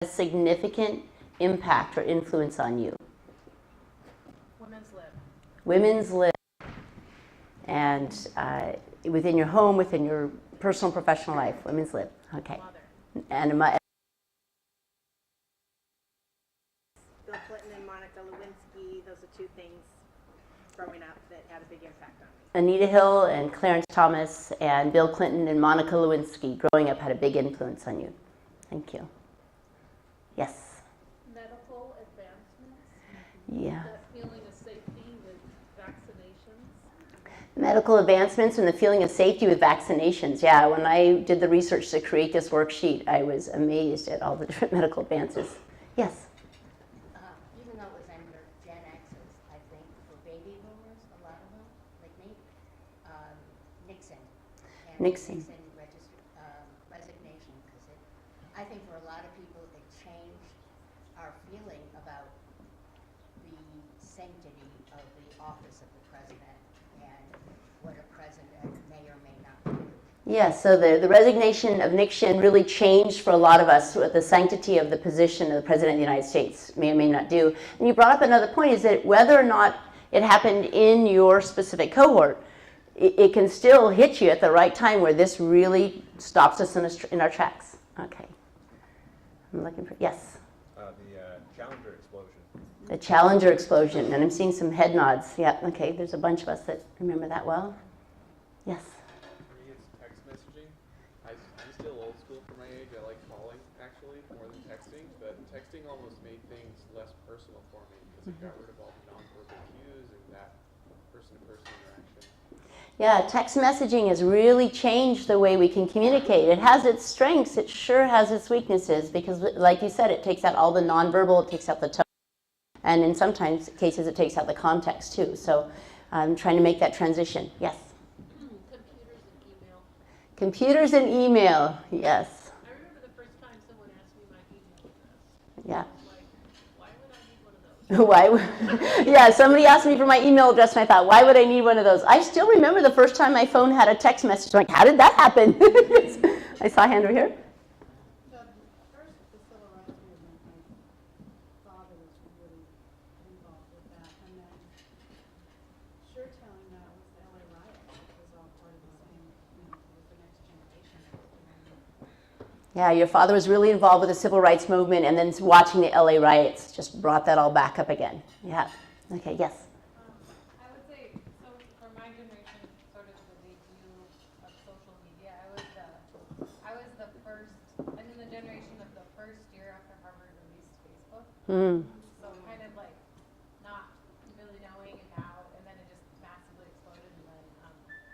significant impact or influence on you? Women's lib. Women's lib. And within your home, within your personal professional life, women's lib. Okay. Mother. And Bill Clinton and Monica Lewinsky, those are two things growing up that had a big impact on me. Anita Hill and Clarence Thomas and Bill Clinton and Monica Lewinsky growing up had a big influence on you. Thank you. Yes? Medical advancements. Yeah. That feeling of safety with vaccinations. Medical advancements and the feeling of safety with vaccinations. Yeah, when I did the research to create this worksheet, I was amazed at all the different medical advances. Yes? Even though it was under Gen X's, I think for baby boomers, a lot of them, like me, Nixon. And Nixon. Resignation, because I think for a lot of people it changed our feeling about the sanctity of the office of the president and what a president may or may not do. Yeah, so the resignation of Nixon really changed for a lot of us what the sanctity of the position of the President of the United States may or may not do. And you brought up another point, is that whether or not it happened in your specific cohort, it can still hit you at the right time where this really stops us in our tracks. Okay. I'm looking for, yes? The Challenger explosion. The Challenger explosion, and I'm seeing some head nods. Yeah, okay, there's a bunch of us that remember that well. Yes? For me, it's text messaging. I'm still old school for my age. I like calling, actually, more than texting, but texting almost made things less personal for me because it got rid of all the nonverbal cues and that person-to-person interaction. Yeah, text messaging has really changed the way we can communicate. It has its strengths, it sure has its weaknesses, because like you said, it takes out all the nonverbal, it takes out the tone, and in sometimes cases it takes out the context too. So I'm trying to make that transition. Yes? Computers and email. Computers and email, yes. I remember the first time someone asked me my email address. Yeah. Like, why would I need one of those? Yeah, somebody asked me for my email address and I thought, why would I need one of those? I still remember the first time my phone had a text message. I'm like, how did that happen? I saw a hand over here. First, the civil rights movement, my father was really involved with that. And then, sure telling that was the LA riot. It was all part of the same, it was the next generation. Yeah, your father was really involved with the civil rights movement, and then watching the LA riots just brought that all back up again. Yeah. Okay, yes? I would say, so for my generation, sort of the debut of social media, I was the first, I'm in the generation of the first year after Harvard released Facebook. So kind of like not really knowing and how, and then it just massively exploded, and then I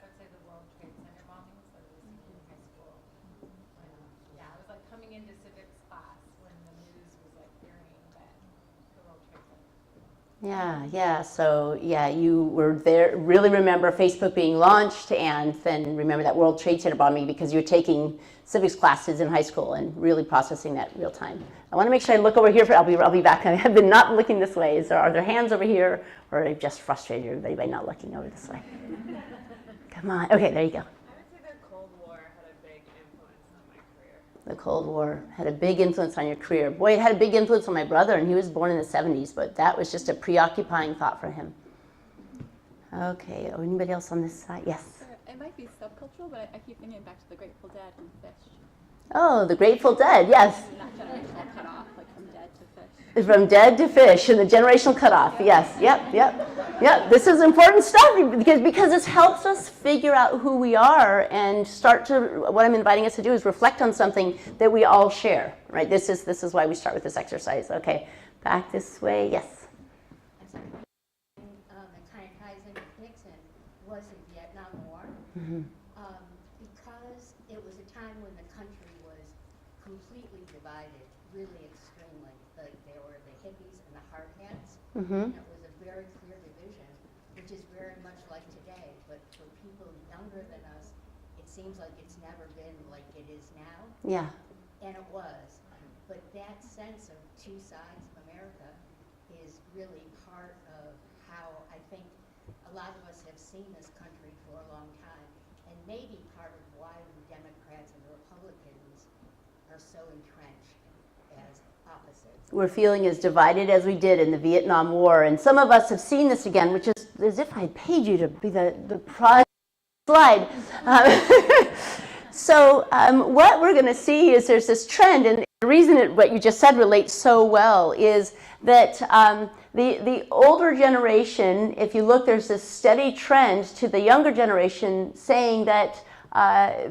would say the World Trade Center bombings, so it was in high school. Yeah, I was like coming into civics class when the news was like hearing that the World Trade Center. Yeah. So, yeah, you were there, really remember Facebook being launched, and then remember that World Trade Center bombing because you were taking civics classes in high school and really processing that real time. I want to make sure I look over here. I'll be back. I have been not looking this way. Are there hands over here, or are just frustrated everybody by not looking over this way? Come on. Okay, there you go. I would say the Cold War had a big influence on my career. The Cold War had a big influence on your career. Boy, it had a big influence on my brother, and he was born in the 70s, but that was just a preoccupying thought for him. Okay, anybody else on this side? Yes. It might be subcultural, but I keep thinking back to the Grateful Dead and Fish. Oh, the Grateful Dead, yes. Not generational cutoff, like from dead to fish. From dead to fish, and the generational cutoff, yes, yep. This is important stuff because this helps us figure out who we are and start to, what I'm inviting us to do is reflect on something that we all share, right? This is why we start with this exercise. Okay, back this way, yes. That kind of ties into Nixon was the Vietnam War, because it was a time when the country was completely divided, really extremely. Like there were the hippies and the hard hats, and it was a very clear division, which is very much like today. But for people younger than us, it seems like it's never been like it is now. Yeah. And it was. But that sense of two sides of America is really part of how I think a lot of us have seen this country for a long time, and maybe part of why the Democrats and the Republicans are so entrenched as opposites. We're feeling as divided as we did in the Vietnam War. And some of us have seen this again, which is as if I paid you to be the prize slide. So what we're going to see is there's this trend, and the reason what you just said relates so well is that the older generation, if you look, there's this steady trend to the younger generation saying that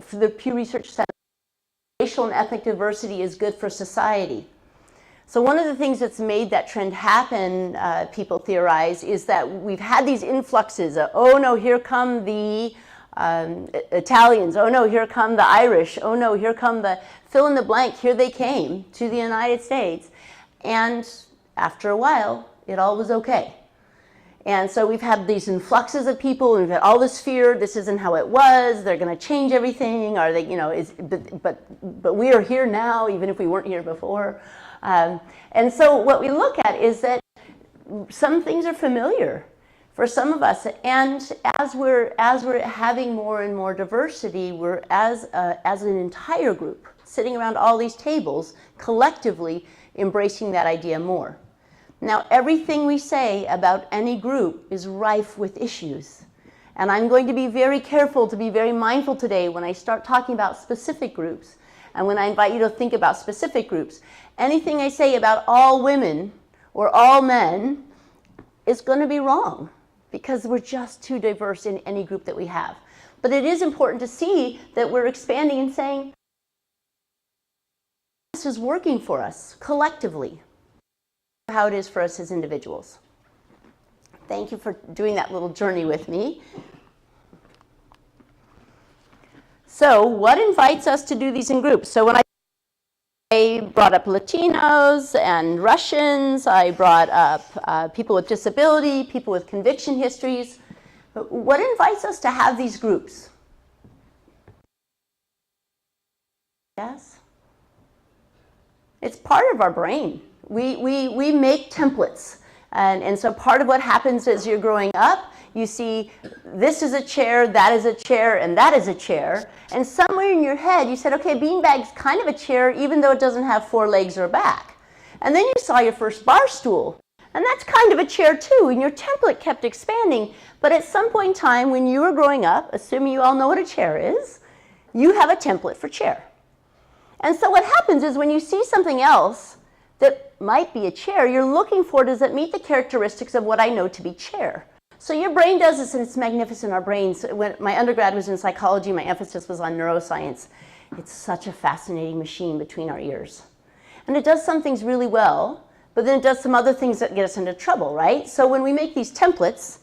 for the Pew Research Center, racial and ethnic diversity is good for society. So one of the things that's made that trend happen, people theorize, is that we've had these influxes of, oh no, here come the Italians, oh no, here come the Irish, oh no, here come the fill in the blank, here they came to the United States. And after a while, it all was okay. And so we've had these influxes of people, and we've had all this fear, this isn't how it was, they're going to change everything, are they, you know, but we are here now, even if we weren't here before. And so what we look at is that some things are familiar for some of us, and as we're having more and more diversity, we're as an entire group sitting around all these tables, collectively embracing that idea more. Now, everything we say about any group is rife with issues. And I'm going to be very careful to be very mindful today when I start talking about specific groups, and when I invite you to think about specific groups. Anything I say about all women or all men is going to be wrong, because we're just too diverse in any group that we have. But it is important to see that we're expanding and saying, this is working for us collectively. How it is for us as individuals. Thank you for doing that little journey with me. So what invites us to do these in groups? So when I brought up Latinos and Russians, I brought up people with disability, people with conviction histories. What invites us to have these groups? Yes? It's part of our brain. We make templates. And so part of what happens as you're growing up, you see this is a chair, that is a chair, and that is a chair. And somewhere in your head you said, okay, beanbag's kind of a chair even though it doesn't have 4 legs or a back. And then you saw your first bar stool. And that's kind of a chair too, and your template kept expanding. But at some point in time when you were growing up, assuming you all know what a chair is, you have a template for chair. And so what happens is when you see something else that might be a chair, you're looking for, does it meet the characteristics of what I know to be chair? So your brain does this, and it's magnificent. Our brains, when my undergrad was in psychology, my emphasis was on neuroscience. It's such a fascinating machine between our ears. And it does some things really well, but then it does some other things that get us into trouble, right? So when we make these templates,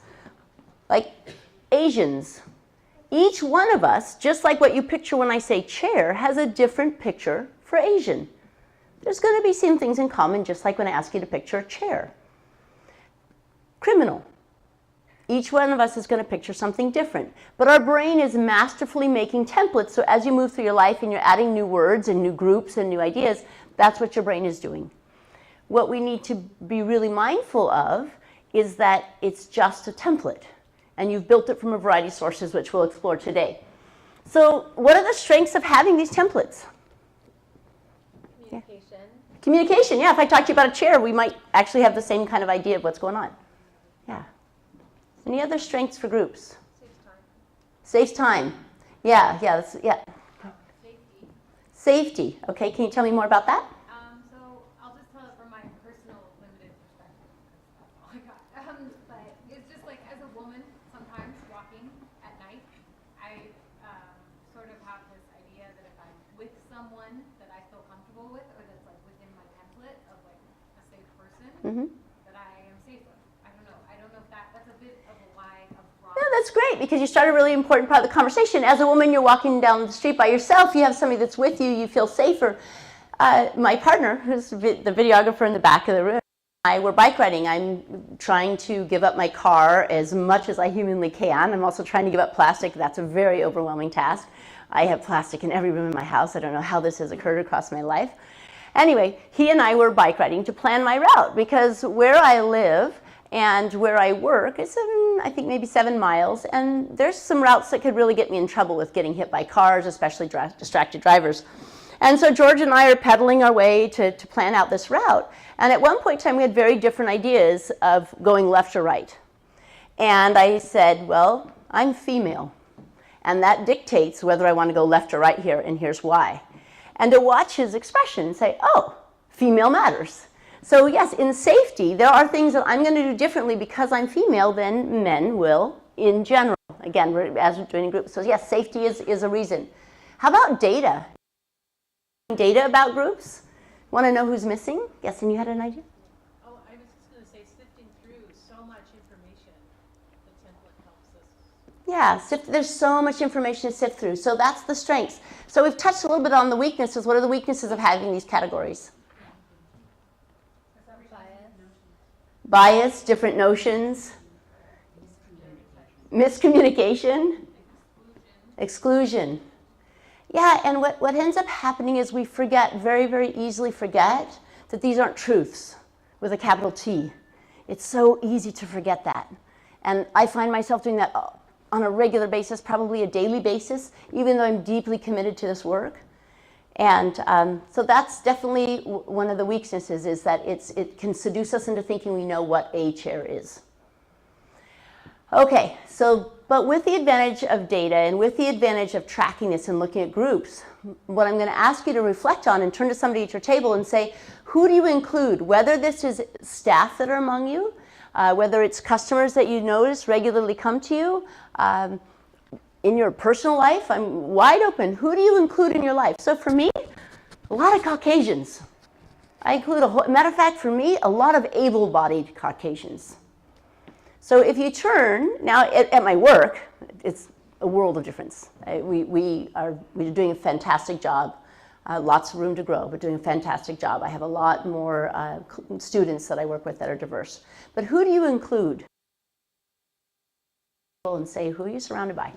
like Asians, each one of us, just like what you picture when I say chair, has a different picture for Asian. There's going to be some things in common, just like when I ask you to picture a chair. Criminal. Each one of us is going to picture something different. But our brain is masterfully making templates, so as you move through your life and you're adding new words and new groups and new ideas, that's what your brain is doing. What we need to be really mindful of is that it's just a template, and you've built it from a variety of sources, which we'll explore today. So what are the strengths of having these templates? Communication. Communication, yeah. If I talk to you about a chair, we might actually have the same kind of idea of what's going on. Yeah. Any other strengths for groups? Saves time. Saves time. Yeah. Safety. Safety. Okay, can you tell me more about that? So I'll just tell it from my personal limited perspective, because that's all I got. But it's just like, as a woman, sometimes walking at night, I sort of have this idea that if I'm with someone that I feel comfortable with, or that's like within my template of like a safe person, that I am safer. I don't know if that's a bit of a wide, broad. Yeah, that's great, because you started a really important part of the conversation. As a woman, you're walking down the street by yourself, you have somebody that's with you, you feel safer. My partner, who's the videographer in the back of the room, I were bike riding. I'm trying to give up my car as much as I humanly can. I'm also trying to give up plastic. That's a very overwhelming task. I have plastic in every room in my house. I don't know how this has occurred across my life. Anyway, he and I were bike riding to plan my route, because where I live and where I work is, I think, maybe 7 miles, and there's some routes that could really get me in trouble with getting hit by cars, especially distracted drivers. And so George and I are pedaling our way to plan out this route. And at one point in time, we had very different ideas of going left or right. And I said, well, I'm female. And that dictates whether I want to go left or right here, and here's why. And to watch his expression and say, oh, female matters. So yes, in safety, there are things that I'm going to do differently because I'm female than men will in general. Again, as we're doing groups. So yes, safety is a reason. How about data? Data about groups? Want to know who's missing? Yes, and you had an idea? Oh, I was just going to say, sifting through so much information, the template helps us. Yeah, there's so much information to sift through. So that's the strengths. So we've touched a little bit on the weaknesses. What are the weaknesses of having these categories? Bias, different notions, miscommunication, exclusion. Yeah, and what ends up happening is we forget, very, very easily forget, that these aren't truths with a capital T. It's so easy to forget that. And I find myself doing that on a regular basis, probably a daily basis, even though I'm deeply committed to this work. And so that's definitely one of the weaknesses, is that it can seduce us into thinking we know what a chair is. Okay, so, but with the advantage of data and with the advantage of tracking this and looking at groups, what I'm going to ask you to reflect on and turn to somebody at your table and say, who do you include? Whether this is staff that are among you, whether it's customers that you notice regularly come to you, in your personal life, I'm wide open. Who do you include in your life? So for me, a lot of Caucasians. I include matter of fact, for me, a lot of able-bodied Caucasians. So if you turn, now at my work, it's a world of difference. We're doing a fantastic job. Lots of room to grow, but doing a fantastic job. I have a lot more students that I work with that are diverse. But who do you include? And say, who are you surrounded by?